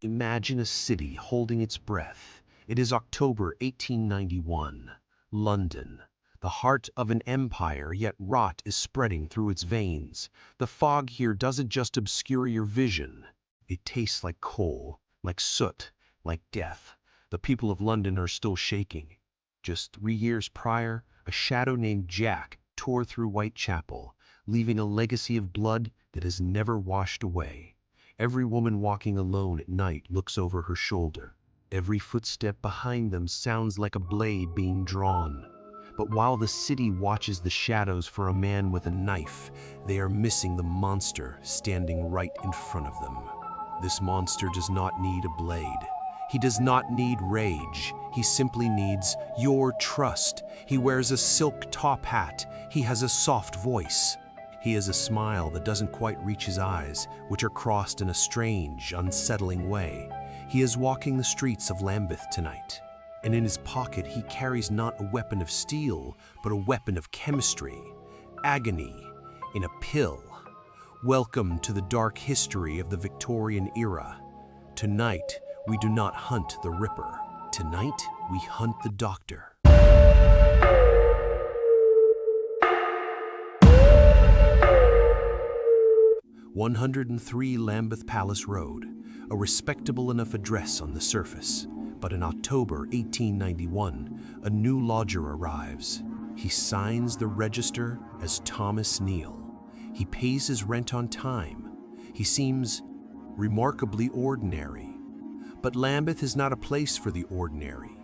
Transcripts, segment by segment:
Imagine a city holding its breath. It is October 1891. London. The heart of an empire, yet rot is spreading through its veins. The fog here doesn't just obscure your vision. It tastes like coal, like soot, like death. The people of London are still shaking. Just 3 years prior, a shadow named Jack tore through Whitechapel, leaving a legacy of blood that has never washed away. Every woman walking alone at night looks over her shoulder. Every footstep behind them sounds like a blade being drawn. But while the city watches the shadows for a man with a knife, they are missing the monster standing right in front of them. This monster does not need a blade. He does not need rage. He simply needs your trust. He wears a silk top hat. He has a soft voice. He has a smile that doesn't quite reach his eyes, which are crossed in a strange, unsettling way. He is walking the streets of Lambeth tonight, and in his pocket he carries not a weapon of steel, but a weapon of chemistry. Agony in a pill. Welcome to the dark history of the Victorian era. Tonight, we do not hunt the Ripper. Tonight, we hunt the Doctor. 103 Lambeth Palace Road, a respectable enough address on the surface. But in October 1891, a new lodger arrives. He signs the register as Thomas Neill. He pays his rent on time. He seems remarkably ordinary. But Lambeth is not a place for the ordinary.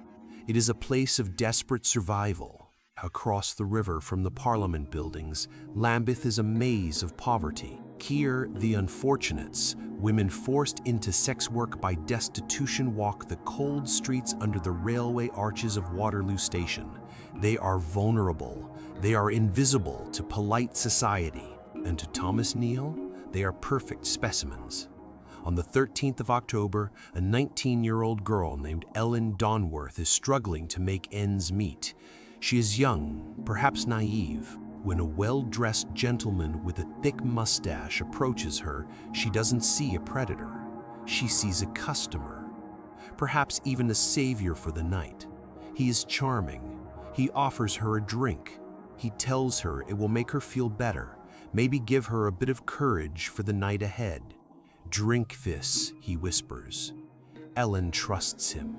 It is a place of desperate survival. Across the river from the Parliament buildings, Lambeth is a maze of poverty. Here, the unfortunates, women forced into sex work by destitution, walk the cold streets under the railway arches of Waterloo Station. They are vulnerable. They are invisible to polite society. And to Thomas Neill, they are perfect specimens. On the 13th of October, a 19-year-old girl named Ellen Donworth is struggling to make ends meet. She is young, perhaps naive. When a well-dressed gentleman with a thick mustache approaches her, she doesn't see a predator. She sees a customer, perhaps even a savior for the night. He is charming. He offers her a drink. He tells her it will make her feel better, maybe give her a bit of courage for the night ahead. "Drink this," he whispers. Ellen trusts him.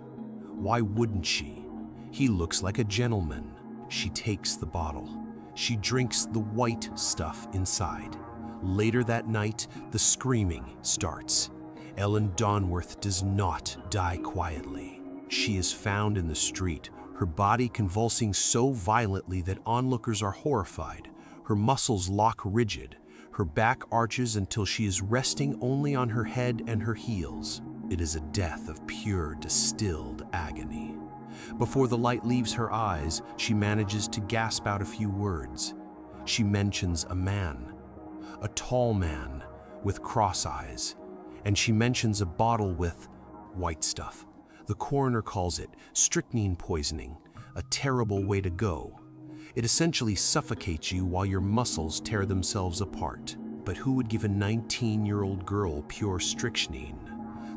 Why wouldn't she? He looks like a gentleman. She takes the bottle. She drinks the white stuff inside. Later that night, the screaming starts. Ellen Donworth does not die quietly. She is found in the street, her body convulsing so violently that onlookers are horrified. Her muscles lock rigid. Her back arches until she is resting only on her head and her heels. It is a death of pure, distilled agony. Before the light leaves her eyes, she manages to gasp out a few words. She mentions a man, a tall man with cross eyes, and she mentions a bottle with white stuff. The coroner calls it strychnine poisoning, a terrible way to go. It essentially suffocates you while your muscles tear themselves apart. But who would give a 19-year-old girl pure strychnine?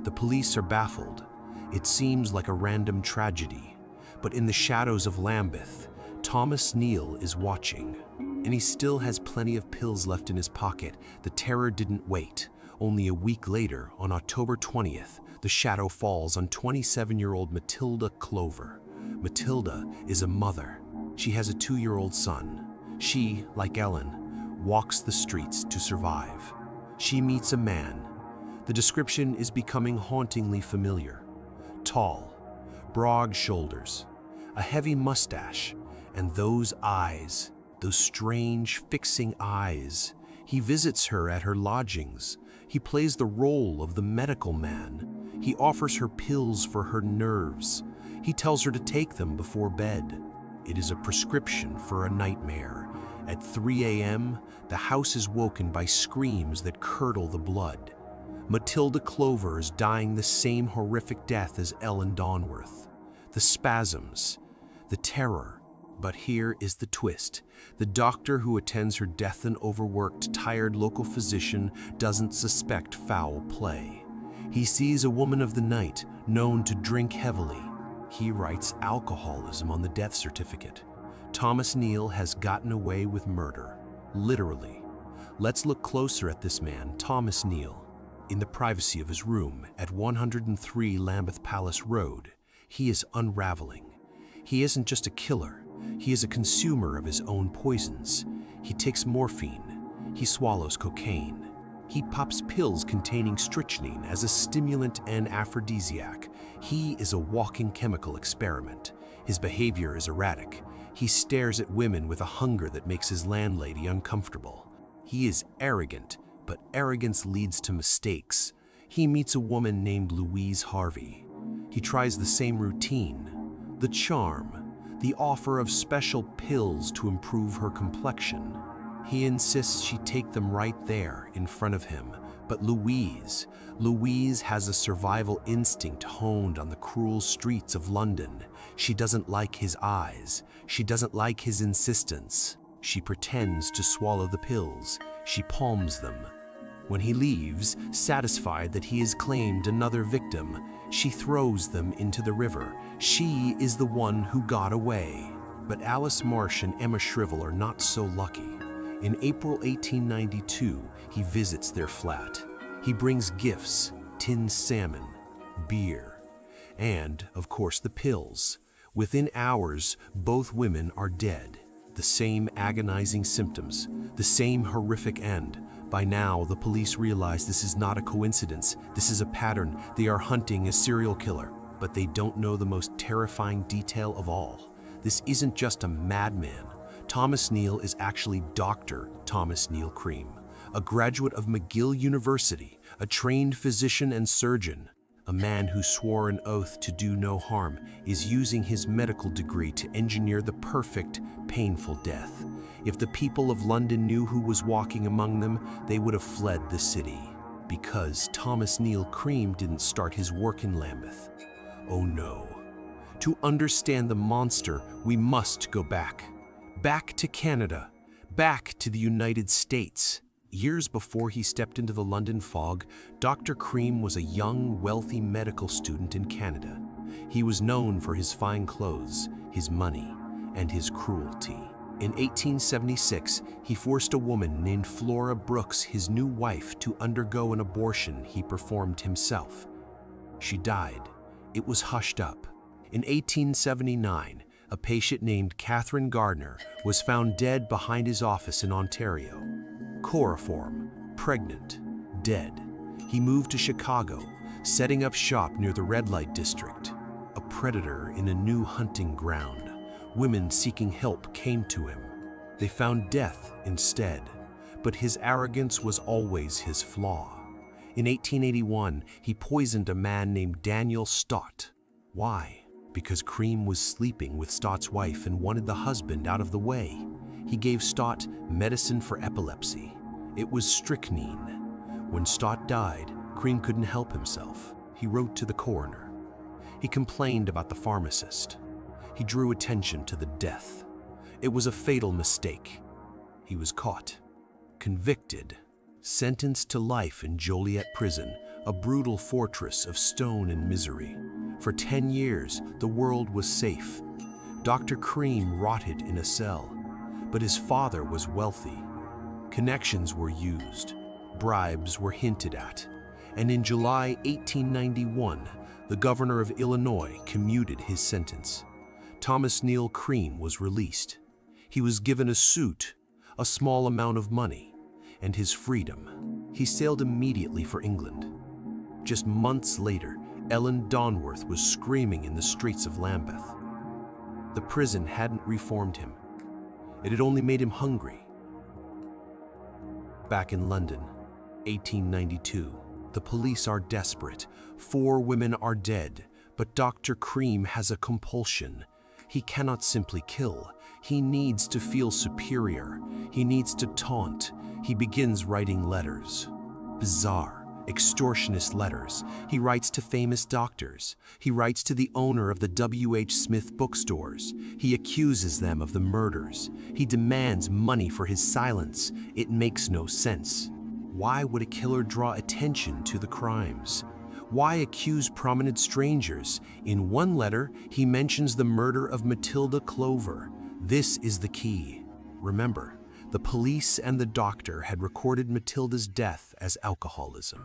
The police are baffled. It seems like a random tragedy. But in the shadows of Lambeth, Thomas Neill is watching. And he still has plenty of pills left in his pocket. The terror didn't wait. Only a week later, on October 20th, the shadow falls on 27-year-old Matilda Clover. Matilda is a mother. She has a 2-year-old son. She, like Ellen, walks the streets to survive. She meets a man. The description is becoming hauntingly familiar. Tall, broad shoulders, a heavy mustache, and those eyes, those strange, fixing eyes. He visits her at her lodgings. He plays the role of the medical man. He offers her pills for her nerves. He tells her to take them before bed. It is a prescription for a nightmare. At 3 a.m., the house is woken by screams that curdle the blood. Matilda Clover is dying the same horrific death as Ellen Donworth. The spasms, the terror. But here is the twist. The doctor who attends her death, an overworked, tired local physician, doesn't suspect foul play. He sees a woman of the night known to drink heavily. He writes alcoholism on the death certificate. Thomas Neill has gotten away with murder, literally. Let's look closer at this man, Thomas Neill. In the privacy of his room at 103 Lambeth Palace Road, he is unraveling. He isn't just a killer, he is a consumer of his own poisons. He takes morphine, he swallows cocaine. He pops pills containing strychnine as a stimulant and aphrodisiac. He is a walking chemical experiment. His behavior is erratic. He stares at women with a hunger that makes his landlady uncomfortable. He is arrogant, but arrogance leads to mistakes. He meets a woman named Louise Harvey. He tries the same routine, the charm, the offer of special pills to improve her complexion. He insists she take them right there in front of him. But Louise has a survival instinct honed on the cruel streets of London. She doesn't like his eyes. She doesn't like his insistence. She pretends to swallow the pills. She palms them. When he leaves, satisfied that he has claimed another victim, she throws them into the river. She is the one who got away. But Alice Marsh and Emma Shrivel are not so lucky. In April 1892, he visits their flat. He brings gifts, tinned salmon, beer, and, of course, the pills. Within hours, both women are dead. The same agonizing symptoms, the same horrific end. By now, the police realize this is not a coincidence. This is a pattern. They are hunting a serial killer. But they don't know the most terrifying detail of all. This isn't just a madman. Thomas Neill is actually Dr. Thomas Neill Cream, a graduate of McGill University, a trained physician and surgeon. A man who swore an oath to do no harm is using his medical degree to engineer the perfect, painful death. If the people of London knew who was walking among them, they would have fled the city. Because Thomas Neill Cream didn't start his work in Lambeth. Oh no. To understand the monster, we must go back. Back to Canada. Back to the United States. Years before he stepped into the London fog, Dr. Cream was a young, wealthy medical student in Canada. He was known for his fine clothes, his money, and his cruelty. In 1876, he forced a woman named Flora Brooks, his new wife, to undergo an abortion he performed himself. She died. It was hushed up. In 1879, a patient named Catherine Gardner was found dead behind his office in Ontario. Chloroform, pregnant, dead. He moved to Chicago, setting up shop near the red light district. A predator in a new hunting ground. Women seeking help came to him. They found death instead, but his arrogance was always his flaw. In 1881, he poisoned a man named Daniel Stott. Why? Because Cream was sleeping with Stott's wife and wanted the husband out of the way. He gave Stott medicine for epilepsy. It was strychnine. When Stott died, Cream couldn't help himself. He wrote to the coroner. He complained about the pharmacist. He drew attention to the death. It was a fatal mistake. He was caught, convicted, sentenced to life in Joliet Prison, a brutal fortress of stone and misery. For 10 years, the world was safe. Dr. Cream rotted in a cell, but his father was wealthy. Connections were used, bribes were hinted at, and in July 1891, the governor of Illinois commuted his sentence. Thomas Neill Cream was released. He was given a suit, a small amount of money, and his freedom. He sailed immediately for England. Just months later, Ellen Donworth was screaming in the streets of Lambeth. The prison hadn't reformed him. It had only made him hungry. Back in London, 1892, the police are desperate. 4 women are dead, but Dr. Cream has a compulsion. He cannot simply kill. He needs to feel superior. He needs to taunt. He begins writing letters. Bizarre, extortionist letters. He writes to famous doctors. He writes to the owner of the W.H. Smith bookstores. He accuses them of the murders. He demands money for his silence. It makes no sense. Why would a killer draw attention to the crimes? Why accuse prominent strangers? In one letter, he mentions the murder of Matilda Clover. This is the key. Remember, the police and the doctor had recorded Matilda's death as alcoholism.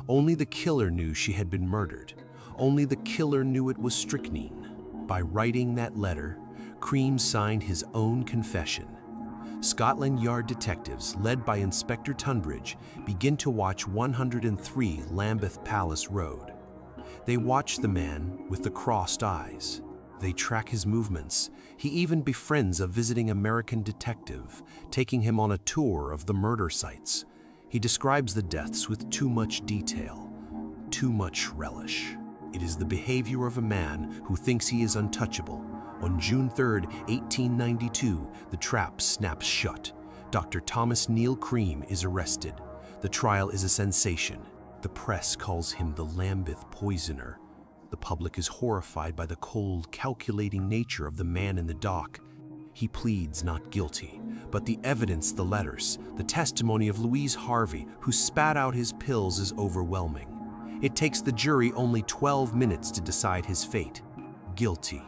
Only the killer knew she had been murdered. Only the killer knew it was strychnine. By writing that letter, Cream signed his own confession. Scotland Yard detectives, led by Inspector Tunbridge, begin to watch 103 Lambeth Palace Road. They watch the man with the crossed eyes. They track his movements. He even befriends a visiting American detective, taking him on a tour of the murder sites. He describes the deaths with too much detail, too much relish. It is the behavior of a man who thinks he is untouchable. On June 3, 1892, the trap snaps shut. Dr. Thomas Neill Cream is arrested. The trial is a sensation. The press calls him the Lambeth Poisoner. The public is horrified by the cold, calculating nature of the man in the dock. He pleads not guilty, but the evidence, the letters, the testimony of Louise Harvey, who spat out his pills, is overwhelming. It takes the jury only 12 minutes to decide his fate. Guilty.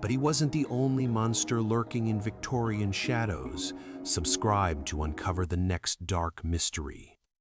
But he wasn't the only monster lurking in Victorian shadows. Subscribe to uncover the next dark mystery.